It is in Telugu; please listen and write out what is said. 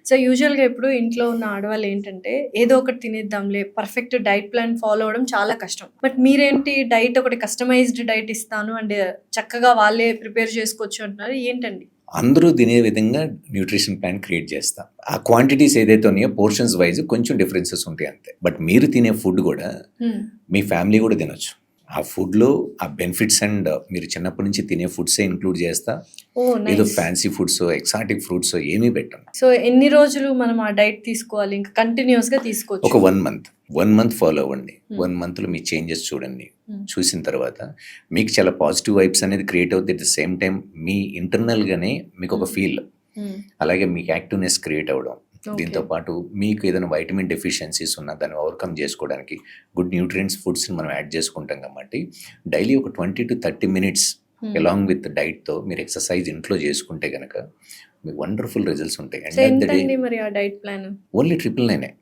సో, యూజువల్‌గా ఇప్పుడు ఇంట్లో ఉన్న ఆడవాళ్ళు ఏంటంటే, ఏదో ఒకటి తినేద్దాంలే, పర్ఫెక్ట్ డైట్ ప్లాన్ ఫాలో అవ్వడం చాలా కష్టం. బట్ మీరేంటి డైట్ ఒకటి కస్టమైజ్డ్ డైట్ ఇస్తాను అండ్ చక్కగా వాళ్ళే ప్రిపేర్ చేసుకోవచ్చు అంటున్నారు. ఏంటండి? అందరూ తినే విధంగా న్యూట్రిషన్ ప్లాన్ క్రియేట్ చేస్తా. ఆ క్వాంటిటీస్ ఏదైతే ఉన్నాయో పోర్షన్స్ వైస్ కొంచెం డిఫరెన్సెస్ ఉంటాయి అంతే. బట్ మీరు తినే ఫుడ్ గూడా హ్మ్. మీ ఫ్యామిలీ గూడా తినొచ్చు. ఆ ఫుడ్‌లో ఆ బెనిఫిట్స్ అండ్ మీరు చిన్నప్పటి నుంచి తినే ఫుడ్సే ఇంక్లూడ్ చేస్తా. ఓహ్! ఏదో నైస్. ఫ్యాన్సీ ఫుడ్సో, ఎక్సాటిక్ ఫ్రూట్సో ఏమీ పెట్టను. సో, ఎన్ని రోజులు మనం ఆ డైట్ తీసుకోవాలి? ఇంకా కంటిన్యూయస్‌గా ఒక తీసుకోవచ్చు. 1 మంత్. 1 మంత్ ఫాలో అవ్వండి. హ్మ్. 1 మంత్‌లో మీ చేంజెస్ చూడండి. హ్మ్. చూసిన తర్వాత మీకు చాలా పాజిటివ్ వైబ్స్ అనేది క్రియేట్ అవుద్ది. ఎట్ ద సేమ్ టైమ్ మీ ఇంటర్నల్‌గానే మీకొక హ్మ్. ఫీల్. హ్మ్. అలాగే మీకు యాక్టివ్‌నెస్ క్రియేట్ అవ్వడం. ఓకే. దీంతో పాటు మీకు ఏదైనా వైటమిన్ డెఫిషియన్సీస్ ఉన్నా దాన్ని ఓవర్‌కమ్ చేసుకోవడానికి గుడ్ న్యూట్రియంట్స్ ఫుడ్స్‌ని మనం యాడ్ చేసుకుంటాం కాబట్టి డైలీ ఒక 20-30 మినిట్స్ హ్మ్. అలాంగ్ విత్ డైట్‌తో మీరు ఎక్సర్సైజ్ ఇంట్లో చేసుకుంటే గనక మీకు వండర్‌ఫుల్ రిజల్ట్స్ ఉంటాయి. So, end of the day ఎంతండి మరి ఆ డైట్ ప్లాను? ఓన్లీ 999